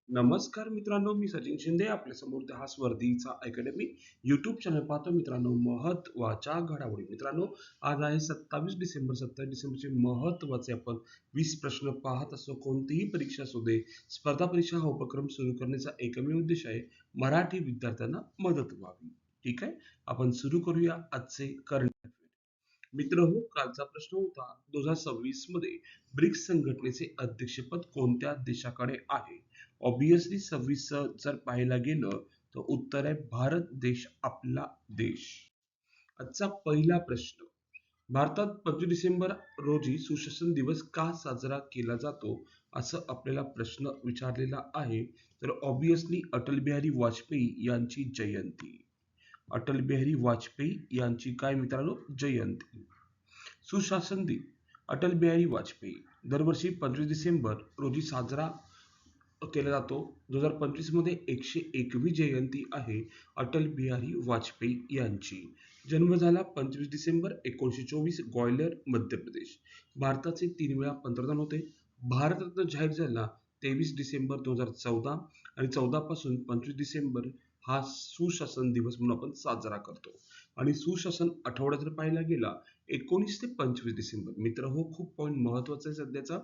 नमस्कार मित्रांनो, मी सचिन शिंदे आपल्या समोर हा स्पर्धीचा अकॅडमी युट्यूब चॅनल पाहतो. मित्रांनो, महत्वाच्या घडामोडी. मित्रांनो, आज आहे 27 डिसेंबर. 27 डिसेंबरचे महत्वाचे आपण 20 प्रश्न पाहत असतो. कोणतीही परीक्षा असू दे, स्पर्धा परीक्षा हा उपक्रम सुरू करण्याचा एकमेव उद्देश आहे मराठी विद्यार्थ्यांना मदत व्हावी. ठीक आहे, आपण सुरू करूया आजचे करंट. मित्रहो, कालचा प्रश्न होता 2026 मध्ये ब्रिक्स संघटनेचे अध्यक्षपद कोणत्या देशाकडे आहे? ऑब्विसली 26 जर पाहायला गेलं तर उत्तर आहे भारत देश, आपला देश. आजचा पहिला प्रश्न, भारतात 25 डिसेंबर रोजी सुशासन दिवस का साजरा केला जातो असं आपल्याला प्रश्न विचारलेला आहे. तर ऑब्विसली अटल बिहारी वाजपेयी यांची जयंती. अटल बिहारी वाजपेयी यांची काय मित्रांनो? जयंती. सुशासन दिन अटल बिहारी वाजपेयी दरवर्षी 25 डिसेंबर रोजी साजरा केला जातो. 2025 मध्ये 101वी जयंती आहे अटल बिहारी वाजपेयी यांची. जन्म झाला 25 डिसेंबर 1924, ग्वाल्हेर, मध्य प्रदेश. भारताचे 3 वेळा पंतप्रधान होते. भारतरत्न जाहीर झाला 23 डिसेंबर 2014 आणि 14 पासून 25 डिसेंबर हा सुशासन दिवस म्हणून आपण साजरा करतो. आणि सुशासन आठवडा जर पाहायला गेला 19 ते 25 डिसेंबर. मित्र हो, खूप पॉईंट महत्वाचा आहे सध्याचा,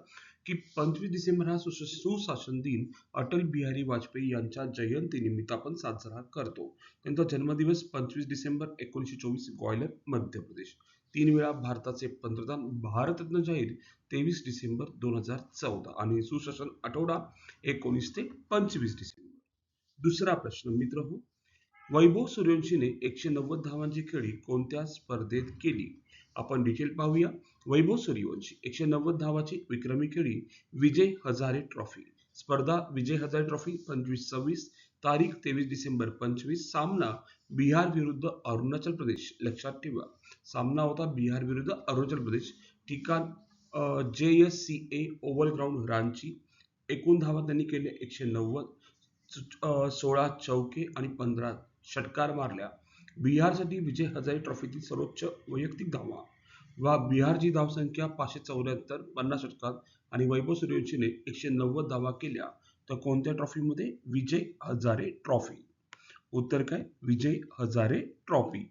की 25 डिसेंबर हा सुशासन दिन अटल बिहारी वाजपेयी यांच्या जयंतीनिमित्त आपण साजरा करतो. त्यांचा जन्मदिवस 25 डिसेंबर 1924, ग्वाल्हेर, मध्य प्रदेश. 3 वेळा भारताचे पंतप्रधान, भारतरत्न जाहीर 23 डिसेंबर 2014 आणि सुशासन आठवडा 19 ते 25 डिसेंबर. दुसरा प्रश्न मित्र हो, वैभव सूर्यवंशीने 190 धावांची खेळी कोणत्या स्पर्धेत केली? आपण डिटेल पाहूया. वैभव सूर्यवंशी 190 धावाची विक्रमी खेळी विजय हजारे ट्रॉफी. स्पर्धा विजय हजारे ट्रॉफी 25-26, तारीख 23 डिसेंबर 25. सामना बिहार विरुद्ध अरुणाचल प्रदेश. लक्षात ठेवा, सामना होता बिहार विरुद्ध अरुणाचल प्रदेश. ठिकाण JSCA ओव्हल ग्राउंड, रांची. एकूण धावा त्यांनी केले 190. 16 चौके आणि 15 षटकार मारल्या. बिहारसाठी विजय हजारे ट्रॉफीतील सर्वोच्च वैयक्तिक धावा वा बिहारची धावसंख्या 574, 50 षटकात. आणि वैभव सूर्यवंशीने 190 धावा केल्या. तर कोणत्या ट्रॉफीमध्ये? विजय हजारे ट्रॉफी. उत्तर काय? विजय हजारे ट्रॉफी.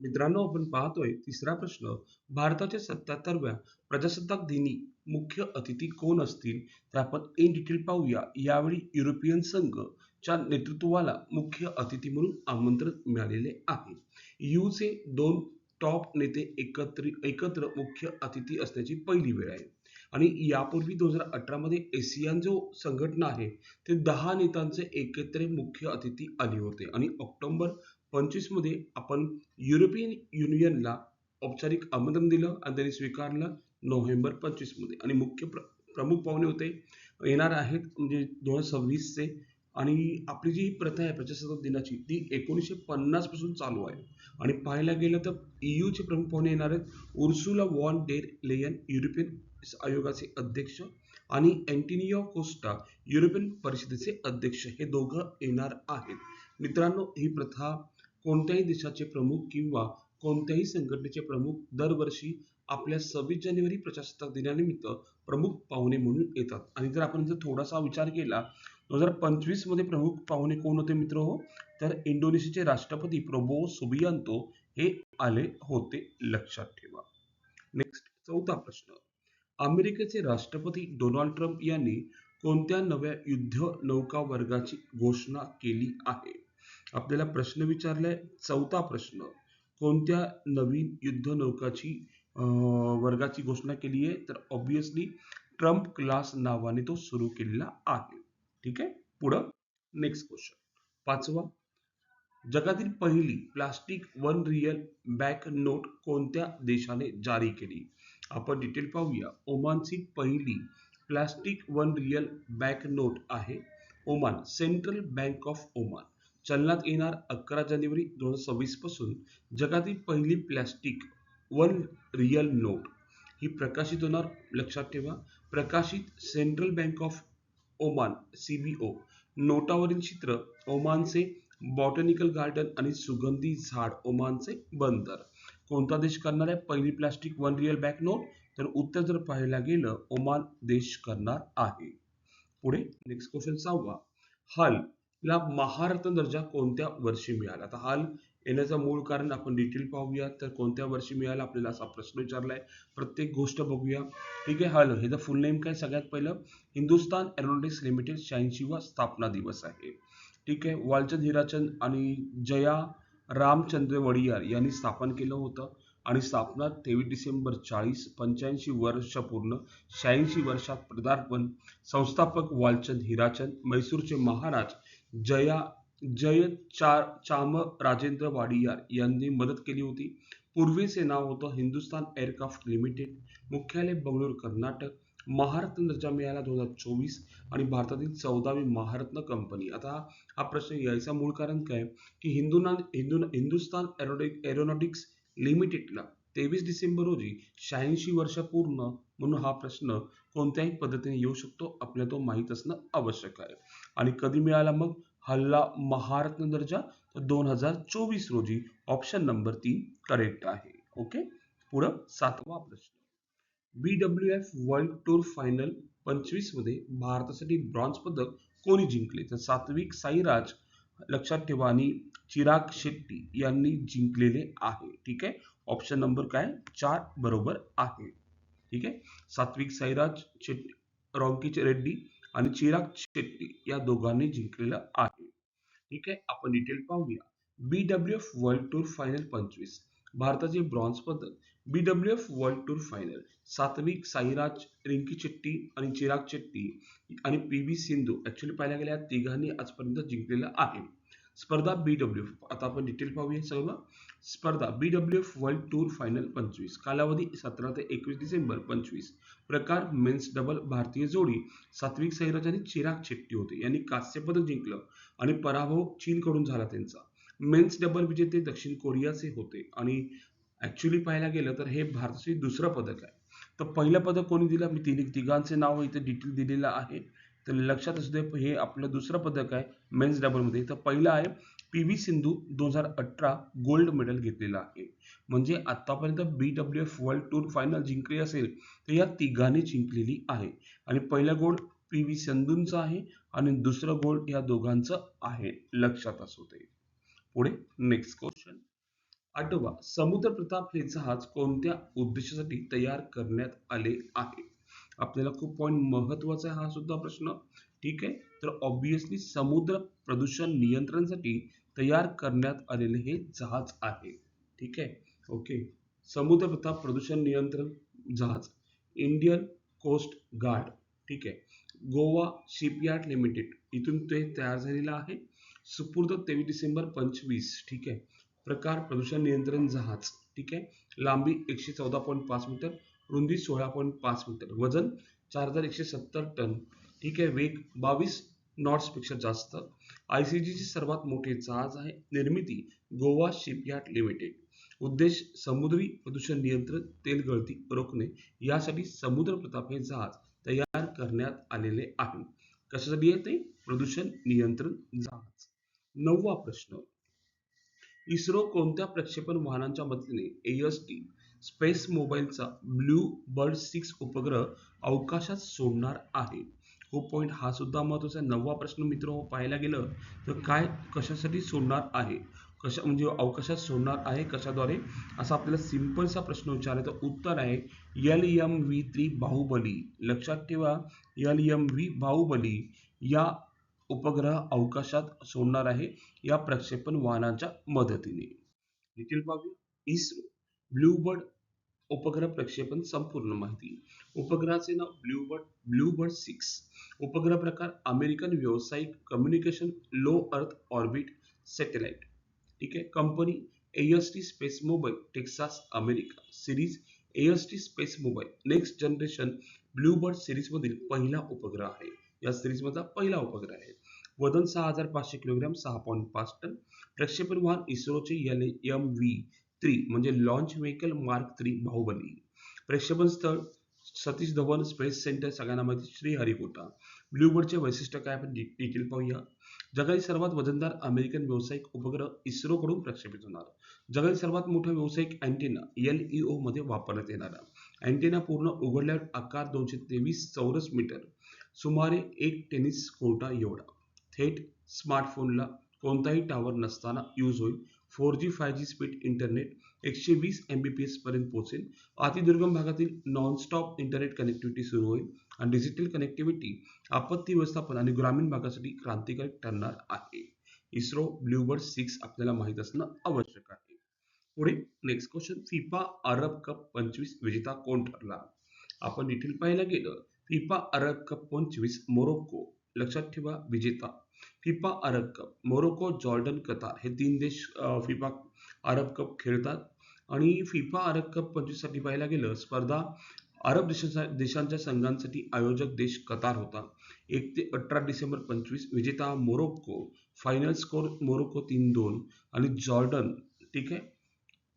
मित्रांनो, आपण पाहतोय तिसरा प्रश्न, भारताच्या 77व्या प्रजासत्ताक दिनी मुख्य अतिथी कोण असतील? तर आपण इन डिटेल पाहूया. यावेळी युरोपियन संघच्या नेतृत्वाला मुख्य अतिथी म्हणून आमंत्रण मिळालेले आहे. यूचे 2 टॉप नेते एकत्र मुख्य अतिथी असण्याची पहिली वेळ आहे. आणि यापूर्वी 2018 मध्ये एसियान जो संघटना आहे ते 10 नेत्यांचे एकत्र मुख्य अतिथी आले होते. आणि ऑक्टोबर 25 मध्ये आपण युरोपियन युनियनला औपचारिक आमंत्रण दिलं आणि त्यांनी स्वीकारलं नोव्हेंबर 25 मध्ये. आणि मुख्य प्रमुख पाहुणे होते येणार आहेत म्हणजे 2026 चे. आणि आपली जी प्रथा आहे प्रजासत्ताक दिनाची ती 1950 पासून चालू आहे. आणि पाहायला गेलं तर EU चे प्रमुख पाहुणे येणार आहेत Ursula von der Leyen, European आयोगाचे अध्यक्ष, आणि अँटोनियो कोस्टा, युरोपियन परिषदेचे अध्यक्ष. हे दोघं येणार आहेत. मित्रांनो, ही प्रथा कोणत्याही देशाचे प्रमुख किंवा कोणत्याही संघटनेचे प्रमुख दरवर्षी आपल्या 26 जानेवारी प्रजासत्ताक दिनानिमित्त प्रमुख पाहुणे म्हणून येतात. आणि जर आपण थोडासा विचार केला 2025 मध्ये प्रमुख पाहुणे कोण होते मित्र हो? तर इंडोनेशियाचे राष्ट्रपती प्रबोवो सुबियांतो हे आले होते. लक्षात ठेवा. नेक्स्ट, चौथा प्रश्न, अमेरिकेचे राष्ट्रपती डोनाल्ड ट्रम्प यांनी कोणत्या नव्या युद्ध नौका वर्गाची घोषणा केली आहे? आपल्याला प्रश्न विचारलाय. चौथा प्रश्न, कोणत्या नवीन युद्ध नौकाची वर्गाची घोषणा केली आहे? तर ऑब्विसली ट्रम्प क्लास नावाने तो सुरू केलेला आहे. ठीक आहे, पुढं नेक्स्ट क्वेश्चन. पाचवा, जगातील पहिली प्लास्टिक 1 रियल बँक नोट कोणत्या देशाने जारी केली? आपण डिटेल पाहूया. ओमानची पहिली प्लास्टिक 1 रियल बँक नोट आहे Oman, central bank of Oman. चलनात येणार 11 जानेवारी 2026 पासून. जगातील पहिली प्लास्टिक 1 रियल नोट ही प्रकाशित होणार. लक्षात ठेवा, प्रकाशित central bank of Oman CBO. नोटावरील चित्र ओमानचे बॉटॅनिकल गार्डन आणि सुगंधी झाड ओमानचे बंदर. कोणता देश करणार आहे पहिली प्लास्टिक 1 रियल बँक नोट? तर उत्तर जर पाहायला गेलं ओमान देश करणार आहे. पुढे नेक्स्ट क्वेश्चन 6वा. हाल ला महारत्न दर्जा कोणत्या वर्षी मिळाला? आता हाल येण्याचं मूळ कारण आपण डिटेल पाहूया. तर कोणत्या वर्षी मिळाला आपल्याला असा प्रश्न विचारलाय. प्रत्येक गोष्ट बघूया. ठीक आहे. हाल हे फुल नेम काय? सगळ्यात पहिलं हिंदुस्तान एरोनॉटिक्स लिमिटेड 86वा स्थापना दिवस आहे. ठीक आहे. वालचंद हिराचंद आणि जया रामचंद्र वडियार यांनी स्थापन केलं होतं आणि स्थापना 23 डिसेंबर 40, 85 वर्ष पूर्ण, 86 वर्षात पदार्पण. संस्थापक वालचंद हिराचंद, म्हैसूरचे महाराज जया चामराजेंद्र वाडियार यांनी मदत केली होती. पूर्वीचे नाव होतं हिंदुस्तान एअरक्राफ्ट लिमिटेड, मुख्यालय बंगळूर कर्नाटक. महारत्न दर्जा मिळाला 2024 आणि भारतातील 14वी महारत्न कंपनी. आता हा प्रश्न यायचा मूळ कारण काय की हिंदुस्तान एरोनॉटिक्स लिमिटेडला 23 डिसेंबर रोजी 86 वर्ष पूर्ण, म्हणून हा प्रश्न कोणत्याही पद्धतीने येऊ शकतो. आपल्याला तो माहीत असणं आवश्यक आहे. आणि कधी मिळाला मग हल्ला महारत्न दर्जा? तर 2024 रोजी. ऑप्शन नंबर 3 करेक्ट आहे. ओके. पुढं 7वा प्रश्न. BWF वर्ल्ड टूर फायनल 25 मध्ये भारतासाठी ब्रॉन्झ पदक कोणी जिंकले? तर सात्विक साईराज, लक्षात ठेवा, आणि चिराग शेट्टी यांनी जिंकलेले आहे. ठीक आहे. ऑप्शन नंबर काय? 4 बरोबर आहे. ठीक आहे. सात्विक साईराज, रॉकी रेड्डी आणि चिराग शेट्टी या दोघांनी जिंकलेलं आहे. ठीक आहे. आपण डिटेल पाहूया. BWF वर्ल्ड टूर फायनल 25 भारताचे ब्रॉन्झ पदक. BWF world tour final Satwik Sairaj, Rinki Shetty आणि चिराग शेट्टी आणि PV सिंधू ऍक्च्युली पाहायला गेल्या तिघांनी आजपर्यंत जिंकलेलं आहे. स्पर्धा BWF, आता आपण डिटेल पाहूया सर्व. स्पर्धा BWF वर्ल्ड टूर फायनल 25, कालावधी 17 ते 21 डिसेंबर 25. प्रकार मेन्स डबल, भारतीय जोडी सात्विक साईराज आणि चिराग शेट्टी होते. यांनी कांस्य पदक जिंकलं आणि पराभव चीनकडून झाला त्यांचा. मेन्स डबल विजेते दक्षिण कोरियाचे होते आणि ऍक्च्युली पाहायला गेलं तर हे भारताचे दुसरं पदक आहे. तर पहिलं पदक कोणी दिलं? मी तिघांचे नाव इथे डिटेल दिलेलं आहे. तर लक्षात असू दे, हे आपलं दुसरं पदक आहे मेन्स डबल मध्ये. तर पहिलं आहे PV सिंधू, 2018 गोल्ड मेडल घेतलेलं आहे. म्हणजे आतापर्यंत BWF वर्ल्ड टूर फायनल जिंकली असेल तर या तिघांनी जिंकलेली आहे. आणि पहिलं गोल्ड PV सिंधूंचं आहे आणि दुसरं गोल्ड या दोघांचं आहे. लक्षात असू दे. पुढे नेक्स्ट क्वेश्चन. 8वा. समुद्र प्रताप हे जहाज कोणत्या उद्देशासाठी तयार करण्यात आले आहे? आपल्याला खूप पॉइंट महत्वाचा आहे हा सुद्धा प्रश्न. ठीक आहे. तर ऑब्विसली समुद्र प्रदूषण नियंत्रणासाठी तयार करण्यात आलेले हे जहाज आहे. ठीक आहे. ओके. समुद्र प्रताप प्रदूषण नियंत्रण जहाज इंडियन कोस्ट गार्ड. ठीक आहे. गोवा शिपयार्ड लिमिटेड इथून ते तयार झालेलं आहे. सुपूर्द 23 डिसेंबर 25. ठीक आहे. प्रकार प्रदूषण नियंत्रण जहाज. ठीक आहे. लांबी 114.5 मीटर, रुंदी 16.5 मीटर, वजन 4170 टन. ठीक आहे. वेग 22 नॉट्स पेक्षा जास्त. ICG चे सर्वात मोठे जहाज आहे. निर्मिती गोवा शिपयार्ड लिमिटेड. उद्देश समुद्री प्रदूषण नियंत्रण, तेल गळती रोखणे यासाठी समुद्र प्रताप हे जहाज तयार करण्यात आलेले आहे. कशासाठी आहे ते? प्रदूषण नियंत्रण जहाज. 9वा प्रश्न. इस्रो कोणत्या प्रक्षेपण वाहनांच्या मदतीने AST स्पेस मोबाईलचा ब्लू बर्ड 6 उपग्रह अवकाशात सोडणार आहे? खूप पॉइंट हा सुद्धा महत्वाचा आहे. 9वा प्रश्न मित्र पाहायला गेलं तर काय कशासाठी सोडणार आहे? कशा म्हणजे अवकाशात सोडणार आहे कशाद्वारे? असा आपल्याला सिंपलचा प्रश्न विचारला तर उत्तर आहे LMV3 बाहुबली. लक्षात ठेवा, LMV बाहुबली या उपग्रह अवकाशात सोडणार आहे या प्रक्षेपण वाहनाच्या मदतीने. देखील पाहूया. इस्रो ब्लूबर्ड उपग्रह प्रक्षेपण संपूर्ण माहिती. उपग्रहाचे नाव ब्लूबर्ड 6. उपग्रह प्रकार अमेरिकन व्यावसायिक communication low earth orbit satellite. ठीक आहे. Company AST space mobile Texas America. Series AST space mobile next generation Bluebird series मधील पहिला उपग्रह आहे. या सिरीज मधला पहिला उपग्रह आहे. वजन 6500 किलोग्राम, 6.5 टन. प्रक्षेपण वाहन इस्रोचे LMV3 म्हणजे लॉन्च व्हेकल मार्क 3 बाहुबली. प्रक्षेपण स्थळ सतीश धवन स्पेस सेंटर, सगळ्यांना माहिती श्रीहरिकोटा. ब्लूबर्डचे वैशिष्ट्य काय आपण डिटेल पाहूया. जगातील सर्वात वजनदार अमेरिकन व्यावसायिक उपग्रह इस्रोकडून प्रक्षेपित होणार. जगातील सर्वात मोठा व्यावसायिक अँटेना LEO मध्ये वापरण्यात येणारा. अँटेना पूर्ण उघडल्यावर आकार 223 चौरस मीटर, सुमारे एक टेनिस कोर्टा एवढा. थेट स्मार्टफोनला कोणताही टावर नसताना यूज होईल. 4G 5G speed internet 120 Mbps पर्यंत पोहोचेल. अतिदुर्गम भागातील नॉनस्टॉप इंटरनेट कनेक्टिव्हिटी सुरू होईल आणि डिजिटल कनेक्टिव्हिटी आपत्ती व्यवस्थापन आणि ग्रामीण भागासाठी क्रांतिकारी ठरणार आहे. इस्रो ब्ल्यूबर्ड 6 आपल्याला माहित असणं आवश्यक आहे. पुढे नेक्स्ट क्वेश्चन, फिफा अरब कप 25 विजेता कोण ठरला? आपण डिटेल पाहायला गेलं, फिफा अरब कप 25 मोरोक्को, लक्षात ठेवा विजेता. फिफा अरब कप मोरोक्को, जॉर्डन, कतार हे 3 देश फिफा अरब कप खेळतात. आणि फिफा अरब कप 25 साठी पाहायला गेलं, स्पर्धा अरब देशांच्या संघांसाठी आयोजक देश कतार होता. 1 ते 18 डिसेंबर 25 विजेता मोरोक्को. फायनल स्कोर मोरोक्को 3-2 आणि जॉर्डन. ठीक आहे.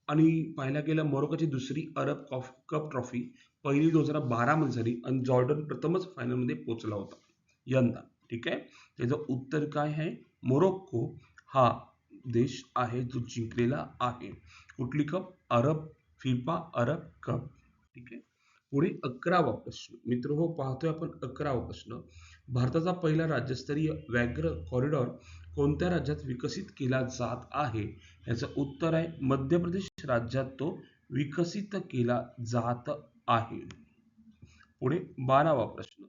आणि पाहायला गेलं मोरोकोची दुसरी अरब कप ट्रॉफी पहिली 2012 मध्ये झाली आणि जॉर्डन प्रथमच फायनलमध्ये पोहोचला होता यंदा. ठीक आहे. त्याचं उत्तर काय आहे? मोरोक्को हा देश आहे जो जिंकलेला आहे. कुठली कप? फिफा अरब कप. ठीक आहे. पुढे 11वा प्रश्न मित्र हो, पाहतोय आपण 11वा प्रश्न. भारताचा पहिला राज्यस्तरीय व्याघ्र कॉरिडॉर कोणत्या राज्यात विकसित केला जात आहे? याचं उत्तर आहे मध्य प्रदेश राज्यात तो विकसित केला जात आहे. पुढे 12वा प्रश्न,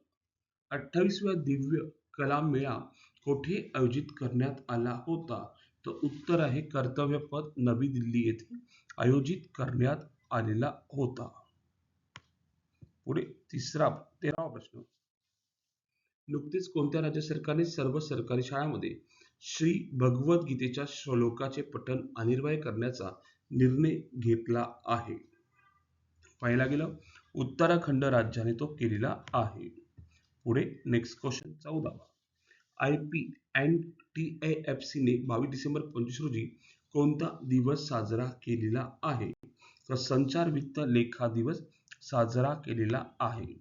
28व्या दिव्य कला मेळा कोठे आयोजित करण्यात आला होता? तर उत्तर आहे कर्तव्य पथ नवी दिल्ली येथे आयोजित करण्यात आलेला होता. पुढे 13वा प्रश्न, नुकतेच कोणत्या राज्य सरकारने सर्व सरकारी शाळांमध्ये श्री भगवद्गीतेच्या श्लोकाचे पठण अनिवार्य करण्याचा निर्णय घेतला आहे? पाहायला गेलं उत्तराखंड राज्याने तो केलेला आहे. पुढे नेक्स्ट क्वेश्चन 14वा, IPNTAFC ने 22 डिसेंबर 25 रोजी कोणता दिवस साजरा केलेला आहे? तर संचार वित्त लेखा दिवस साजरा केलेला आहे.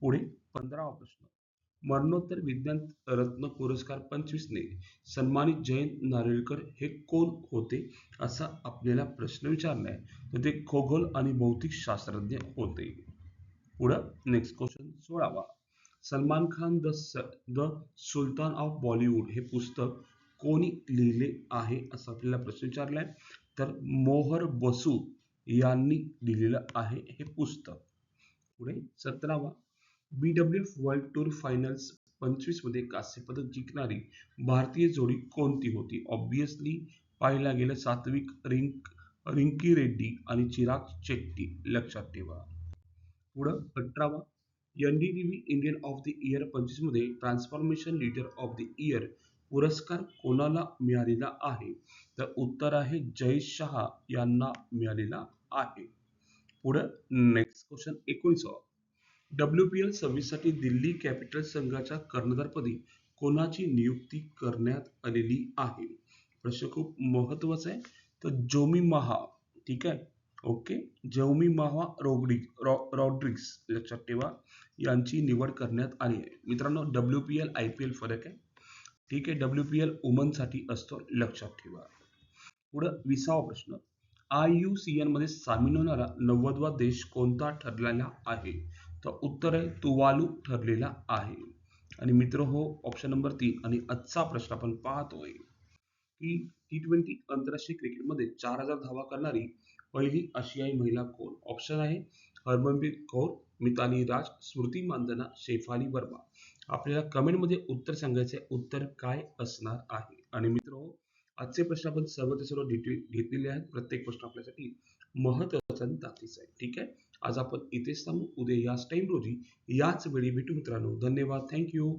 पुढे 15वा प्रश्न, मरणोत्तर विज्ञान रत्न पुरस्कार 25 ने सन्मानित जयंत नारळीकर हे कोण होते असा आपल्याला प्रश्न विचारलाय. तर ते खगोल आणि भौतिक शास्त्रज्ञ होते. पुढं नेक्स्ट क्वेश्चन 16वा, Salman Khan the sultan of Bollywood हे पुस्तक कोणी लिहिले आहे असा आपल्याला प्रश्न विचारलाय. तर मोहर बसू यांनी लिहिलेलं आहे हे पुस्तक. पुढे 17वा, BWF वर्ल्ड टूर फायनल्स 25 मध्ये कांस्य पदक जिंकणारी भारतीय जोडी कोणती होती? ऑब्विसली पाहायला गेलं सात्विक रिंकी रेड्डी आणि चिराग शेट्टी, लक्षात ठेवा. पुढं 18वा, NDTV Indian of the year 25 मध्ये transformation leader of the year पुरस्कार कोणाला मिळालेला आहे? तर उत्तर आहे जय शहा यांना मिळालेला आहे. पुढं नेक्स्ट क्वेश्चन 19वा, WPL 26 साठी दिल्ली कॅपिटल संघाच्या कर्णधारपदी कोणाची नियुक्ती करण्यात आलेली आहे? प्रश्न खूप महत्वाचा आहे. तर जोमी महा, ठीक आहे, ओके, जोमी महा रॉड्रिग्स, लक्षात ठेवा, यांची निवड करण्यात आली आहे. मित्रांनो WPL IPL फरक आहे. ठीक आहे. WPL वुमन साठी असतो, लक्षात ठेवा. पुढं 20वा प्रश्न, IUCN मध्ये सामील होणारा 90वा देश कोणता ठरलेला आहे? तर उत्तर आहे तुवालू ठरलेला आहे. आणि मित्र हो, ऑप्शन नंबर 3 आणि आजचा प्रश्न आपण पाहतोय की T20 आंतरराष्ट्रीय क्रिकेटमध्ये 4000 धावा करणारी पहिली आशियाई महिला कोण? ऑप्शन आहे हरमनप्रीत कौर, मिताली राज, स्मृती मानधना, शेफाली वर्मा. आपल्याला कमेंटमध्ये उत्तर सांगायचे, उत्तर काय असणार आहे. आणि मित्र आजचे प्रश्न आपण सर्व ते सर्व डिटेल घेतलेले आहेत. प्रत्येक प्रश्न आपल्यासाठी महत्त्वाचा आणि ताकदीचा आहे. ठीक आहे. आज आपण इथेच थांबू. उद्या याच टाइम रोजी याच वेळी भेटू मित्रांनो. धन्यवाद. थँक्यू.